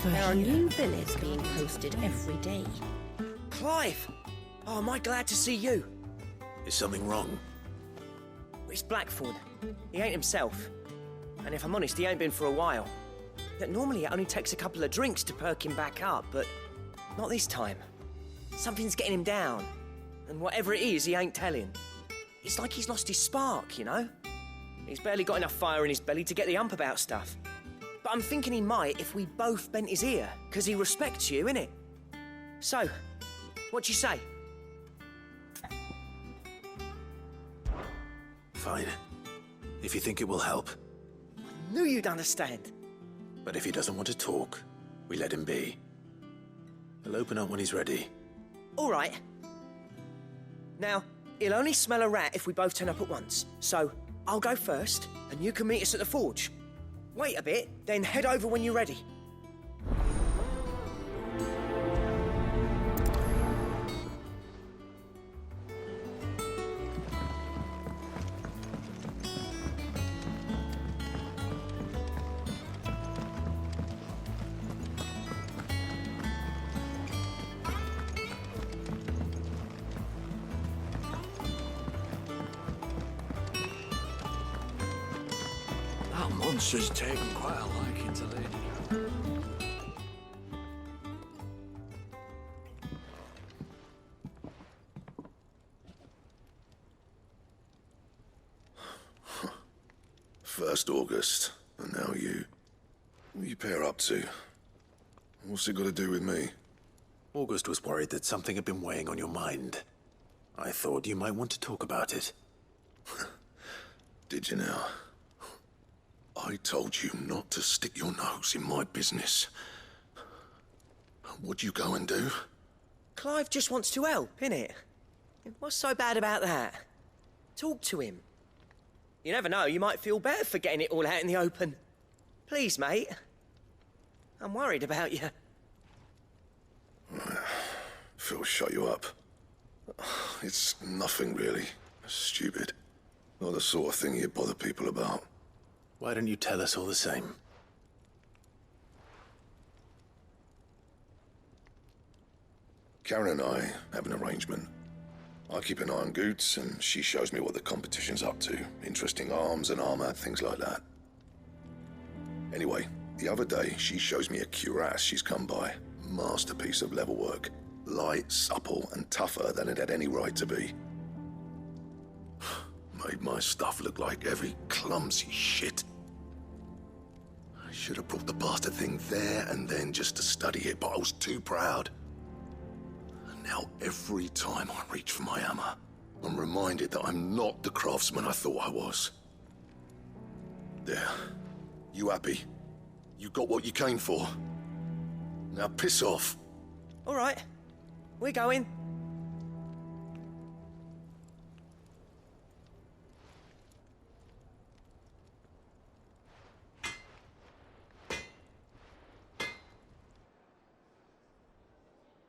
There are new villas being posted every day. Clive! Oh, am I glad to see you? Is something wrong? It's Blackthorn. He ain't himself. And if I'm honest, he ain't been for a while. That normally it only takes a couple of drinks to perk him back up, but not this time. Something's getting him down. And whatever it is, he ain't telling. It's like he's lost his spark, you know? He's barely got enough fire in his belly to get the ump about stuff. But I'm thinking he might if we both bent his ear, because he respects you, innit? So, what do you say? Fine. If you think it will help. I knew you'd understand. But if he doesn't want to talk, we let him be. He'll open up when he's ready. All right. Now, he'll only smell a rat if we both turn up at once. So, I'll go first, and you can meet us at the forge. Wait a bit, then head over when you're ready. Monster's taken quite a liking to Lady. First August, and now you. What are you pair up to? What's it got to do with me? August was worried that something had been weighing on your mind. I thought you might want to talk about it. Did you now? I told you not to stick your nose in my business. What'd you go and do? Clive just wants to help, innit? What's so bad about that? Talk to him. You never know, you might feel better for getting it all out in the open. Please, mate. I'm worried about you. Phil shut you up. It's nothing really. Stupid. Not the sort of thing you bother people about. Why don't you tell us all the same? Karen and I have an arrangement. I keep an eye on Goots, and she shows me what the competition's up to. Interesting arms and armor, things like that. Anyway, the other day, she shows me a cuirass she's come by. Masterpiece of level work. Light, supple, and tougher than it had any right to be. Made my stuff look like heavy, clumsy shit. I should have brought the bastard thing there and then just to study it, but I was too proud. And now every time I reach for my hammer, I'm reminded that I'm not the craftsman I thought I was. There. You happy? You got what you came for. Now piss off. All right. We're going.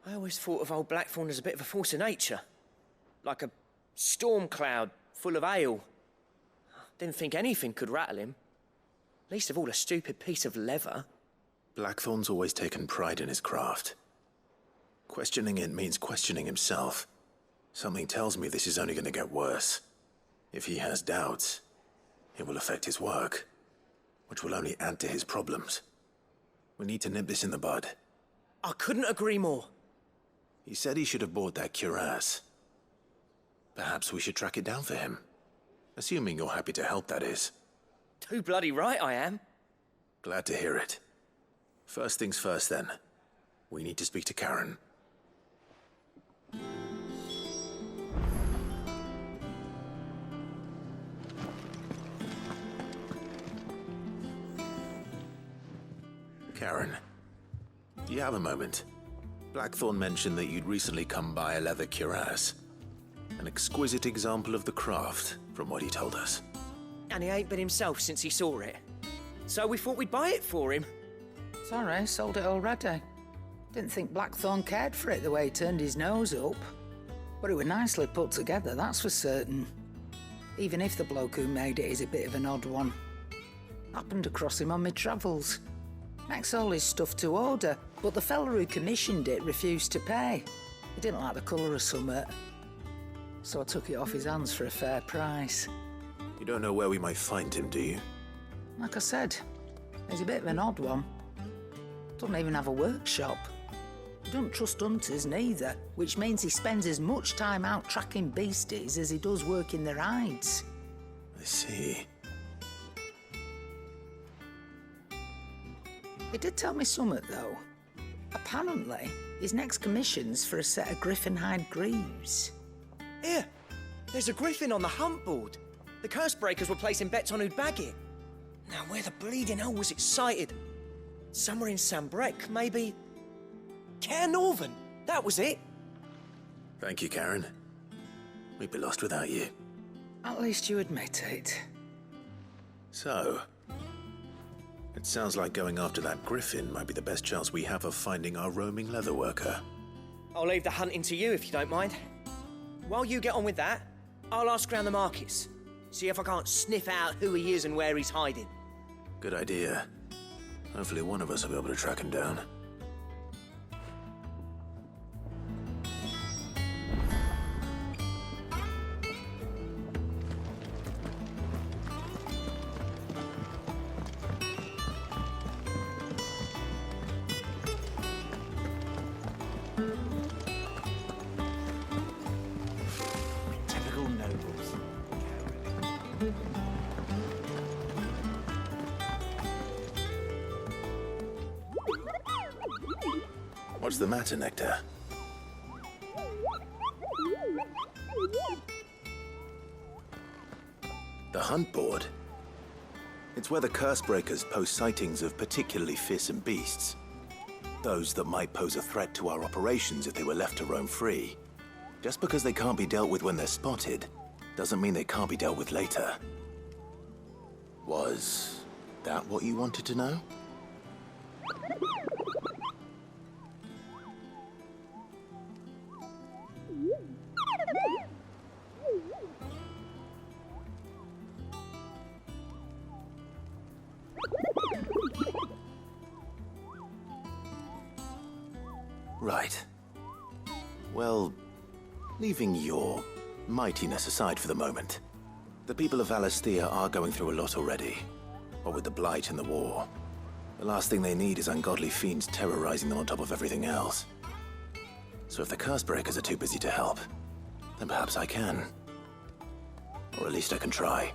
I always thought of old Blackthorn as a bit of a force of nature. Like a storm cloud full of hail. Didn't think anything could rattle him. Least of all a stupid piece of leather. Blackthorn's always taken pride in his craft. Questioning it means questioning himself. Something tells me this is only going to get worse. If he has doubts, it will affect his work, which will only add to his problems. We need to nip this in the bud. I couldn't agree more. He said he should have bought that cuirass. Perhaps we should track it down for him. Assuming you're happy to help, that is. Too bloody right I am. Glad to hear it. First things first, then. We need to speak to Karen. Karen, do you have a moment? Blackthorn mentioned that you'd recently come by a leather cuirass. An exquisite example of the craft, from what he told us. And he ain't been himself since he saw it. So we thought we'd buy it for him. Sorry, sold it already. Didn't think Blackthorn cared for it the way he turned his nose up. But it was nicely put together, that's for certain. Even if the bloke who made it is a bit of an odd one. Happened across him on my travels. Next all his stuff to order, but the fella who commissioned it refused to pay. He didn't like the colour of summit. So I took it off his hands for a fair price. You don't know where we might find him, do you? Like I said, he's a bit of an odd one. Doesn't even have a workshop. He doesn't trust hunters neither, which means he spends as much time out tracking beasties as he does working their hides. I see. He did tell me something, though. Apparently, his next commission's for a set of griffin hide greaves. Here, there's a griffin on the hunt board. The curse breakers were placing bets on who'd bag it. Now, where the bleeding hell was it sighted? Somewhere in Sambrec, maybe... Care Northern, that was it. Thank you, Karen. We'd be lost without you. At least you admit it. So, it sounds like going after that griffin might be the best chance we have of finding our roaming leatherworker. I'll leave the hunting to you if you don't mind. While you get on with that, I'll ask around the markets. See if I can't sniff out who he is and where he's hiding. Good idea. Hopefully one of us will be able to track him down. Typical nobles. What's the matter, Nectar? The hunt board? It's where the curse breakers post sightings of particularly fearsome beasts. Those that might pose a threat to our operations if they were left to roam free. Just because they can't be dealt with when they're spotted, doesn't mean they can't be dealt with later. Was that what you wanted to know? Right. Well, leaving your mightiness aside for the moment, the people of Valisthea are going through a lot already. What with the Blight and the war. The last thing they need is ungodly fiends terrorizing them on top of everything else. So if the curse breakers are too busy to help, then perhaps I can. Or at least I can try.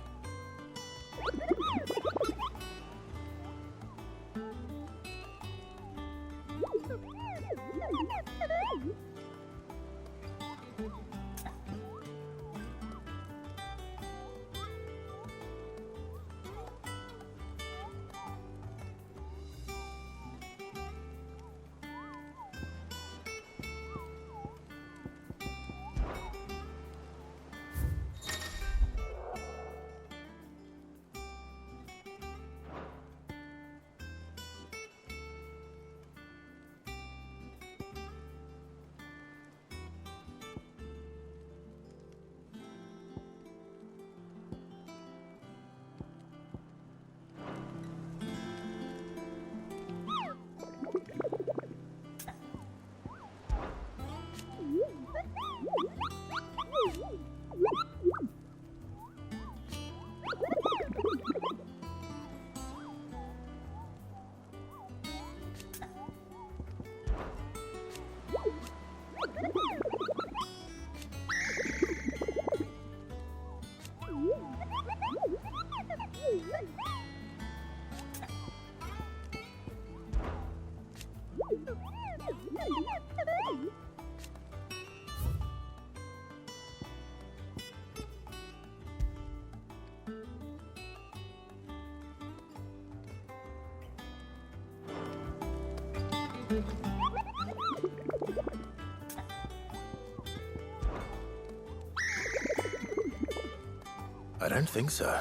I don't think so.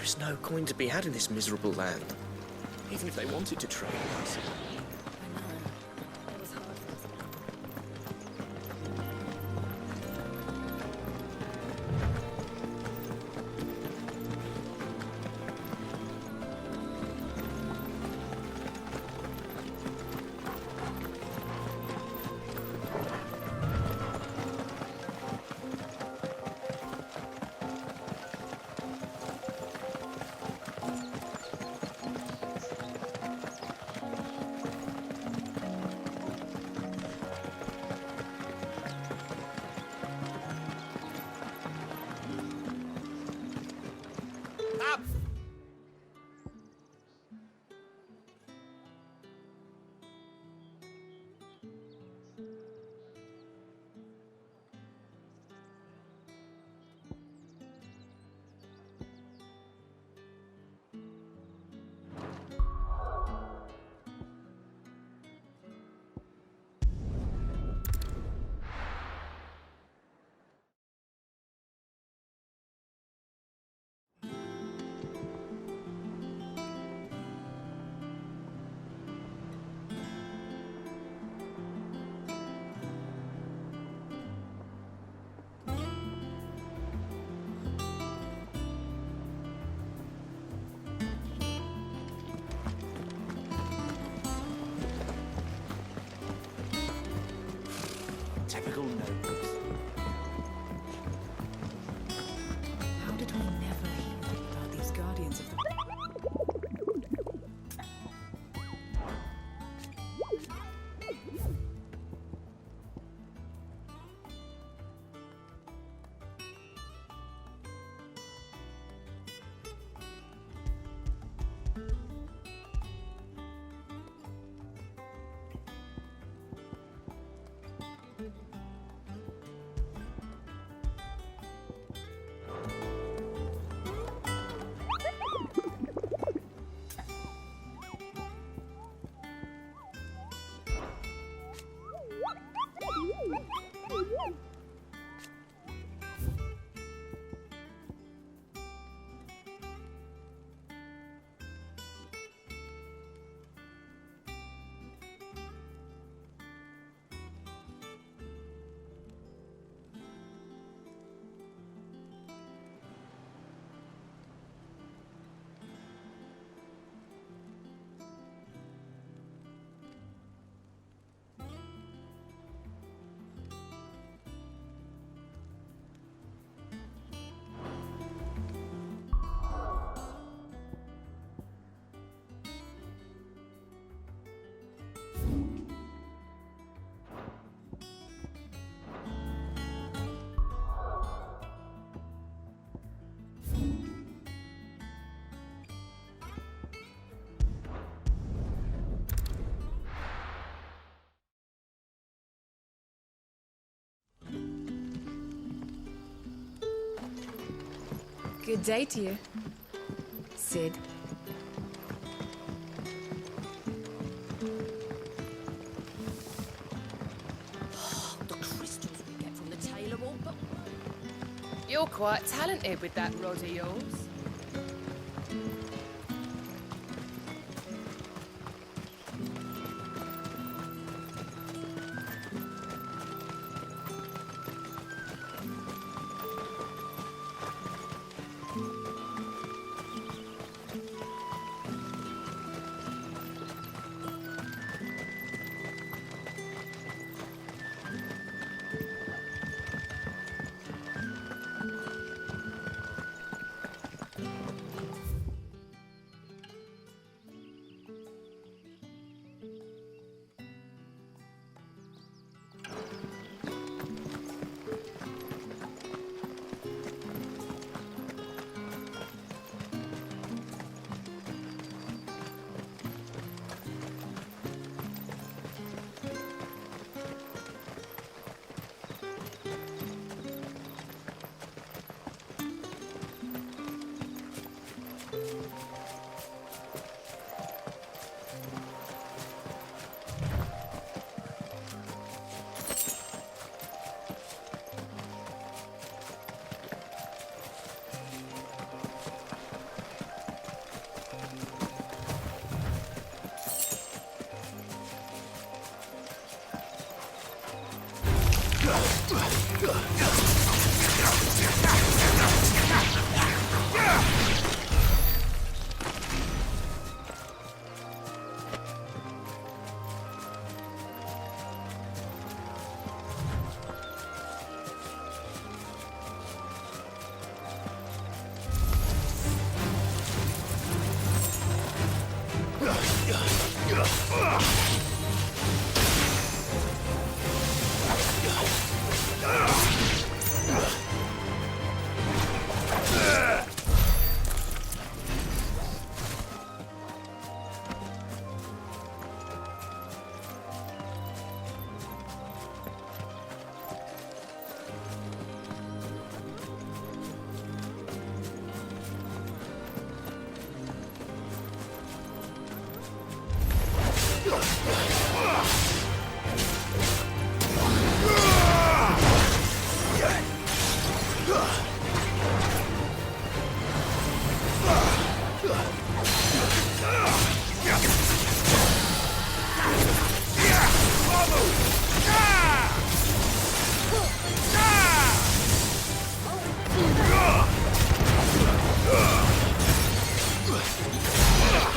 There's no coin to be had in this miserable land. Even if they wanted to trade us. Typical nobles. How did we never hear about these guardians of the... Good day to you, Sid. The crystals we get from the tailor all but... You're quite talented with that rod of yours.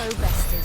So bested.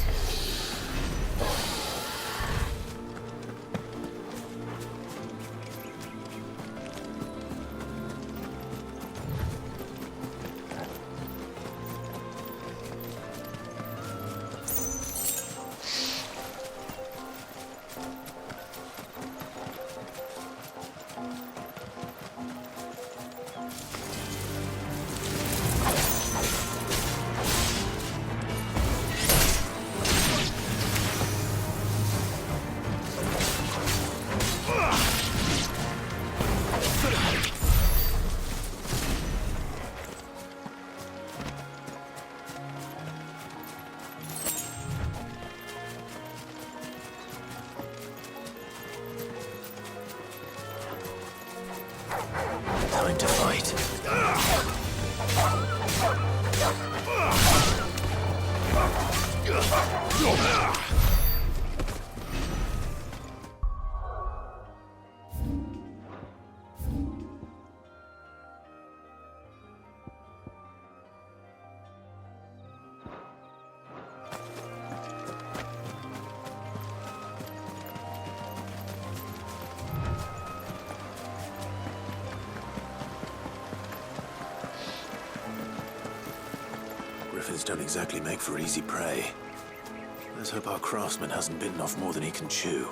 Time to fight. Griffins don't exactly make for easy prey. Let's hope our craftsman hasn't bitten off more than he can chew.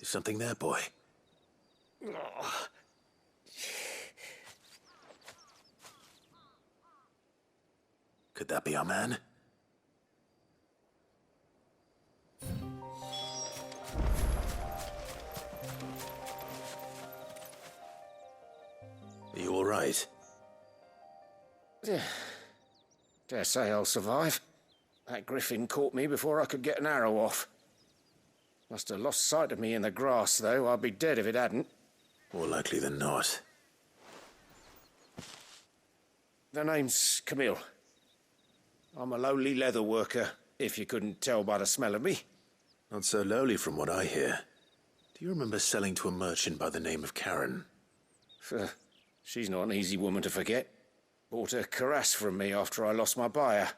Is something there, boy? Could that be our man? Are you all right? Dare say I'll survive. That griffin caught me before I could get an arrow off. Must have lost sight of me in the grass, though. I'd be dead if it hadn't. More likely than not. The name's Camille. I'm a lowly leather worker, if you couldn't tell by the smell of me. Not so lowly from what I hear. Do you remember selling to a merchant by the name of Karen? She's not an easy woman to forget. Bought a cuirass from me after I lost my buyer.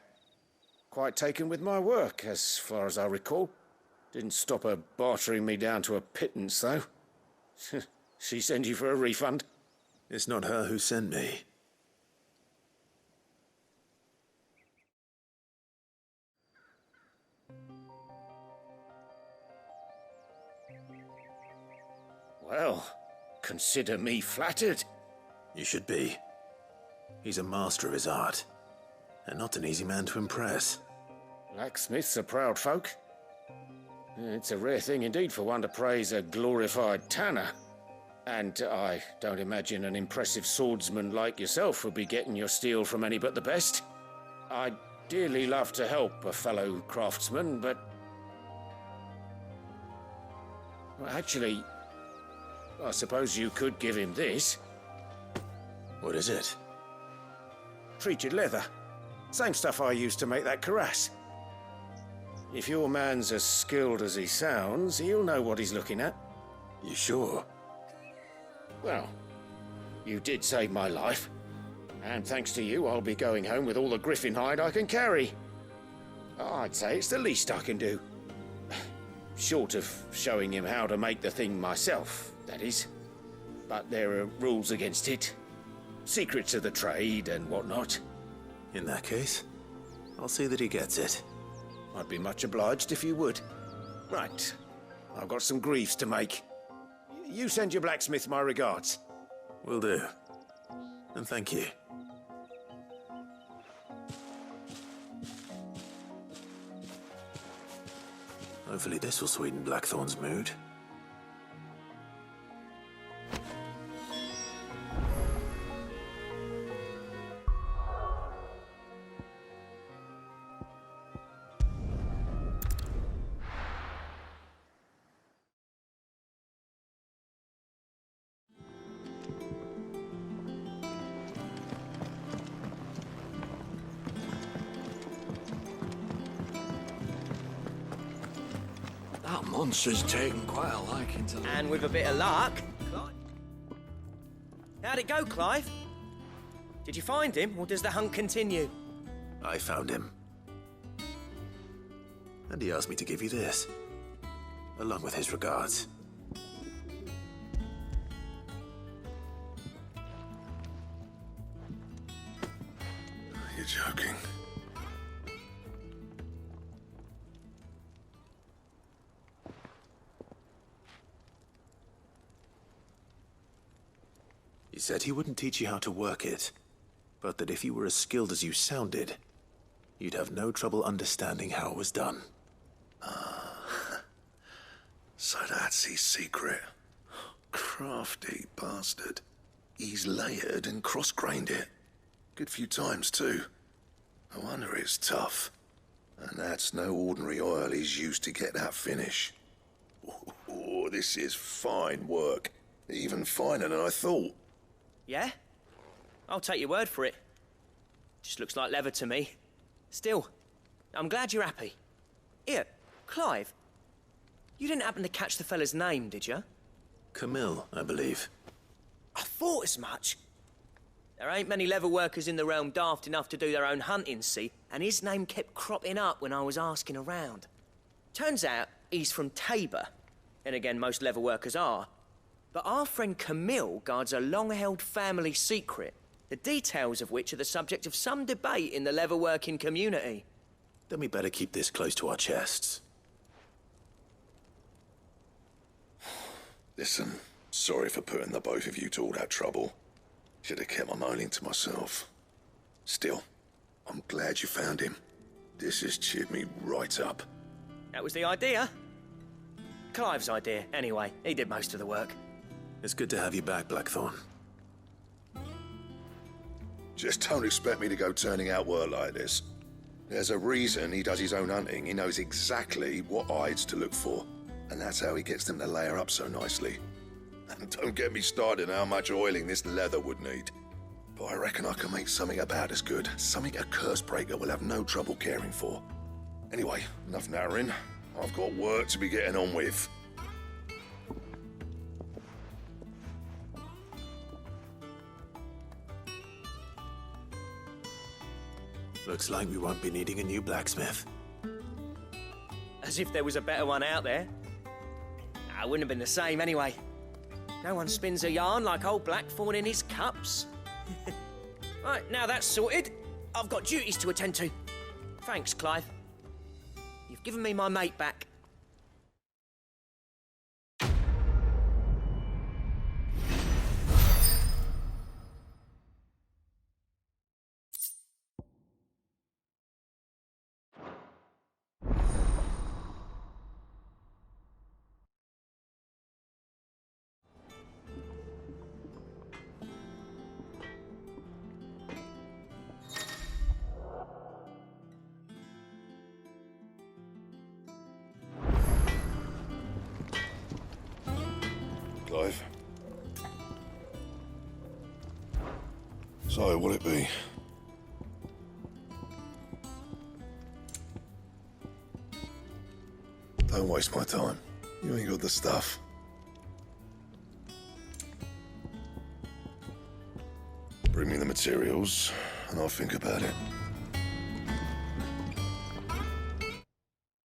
Quite taken with my work, as far as I recall. Didn't stop her bartering me down to a pittance, though. She send you for a refund? It's not her who sent me. Well, consider me flattered. You should be. He's a master of his art, and not an easy man to impress. Blacksmiths are proud folk. It's a rare thing indeed for one to praise a glorified tanner. And I don't imagine an impressive swordsman like yourself would be getting your steel from any but the best. I'd dearly love to help a fellow craftsman, but... Well, actually, I suppose you could give him this. What is it? Treated leather. Same stuff I used to make that cuirass. If your man's as skilled as he sounds, he'll know what he's looking at. You sure? Well, you did save my life. And thanks to you, I'll be going home with all the griffin hide I can carry. I'd say it's the least I can do. Short of showing him how to make the thing myself, that is. But there are rules against it. Secrets of the trade and whatnot. In that case, I'll see that he gets it. I'd be much obliged if you would. Right. I've got some greaves to make. You send your blacksmith my regards. Will do. And thank you. Hopefully this will sweeten Blackthorn's mood. That monster's taken quite a liking to And with a bit of luck... How'd it go, Clive? Did you find him, or does the hunt continue? I found him. And he asked me to give you this, along with his regards. You're joking. He said he wouldn't teach you how to work it, but that if you were as skilled as you sounded, you'd have no trouble understanding how it was done. So that's his secret. Crafty bastard. He's layered and cross-grained it. Good few times, too. No wonder it's tough. And that's no ordinary oil he's used to get that finish. Oh, this is fine work. Even finer than I thought. Yeah? I'll take your word for it. Just looks like leather to me. Still, I'm glad you're happy. Here, Clive, you didn't happen to catch the fella's name, did you? Camille, I believe. I thought as much. There ain't many leather workers in the realm daft enough to do their own hunting, see, and his name kept cropping up when I was asking around. Turns out he's from Tabor, and again, most leather workers are. But our friend Camille guards a long-held family secret, the details of which are the subject of some debate in the leather-working community. Then we better keep this close to our chests. Listen, sorry for putting the both of you to all that trouble. Should have kept my moaning to myself. Still, I'm glad you found him. This has cheered me right up. That was the idea. Clive's idea, anyway. He did most of the work. It's good to have you back, Blackthorn. Just don't expect me to go turning out work like this. There's a reason he does his own hunting. He knows exactly what hides to look for. And that's how he gets them to layer up so nicely. And don't get me started on how much oiling this leather would need. But I reckon I can make something about as good. Something a Cursebreaker will have no trouble caring for. Anyway, enough nattering. I've got work to be getting on with. Looks like we won't be needing a new blacksmith. As if there was a better one out there. Nah, it wouldn't have been the same anyway. No one spins a yarn like old Blackthorn in his cups. Right, now that's sorted, I've got duties to attend to. Thanks, Clive. You've given me my mate back. Clive. So, what'll it be? Don't waste my time. You ain't got the stuff. Bring me the materials, and I'll think about it.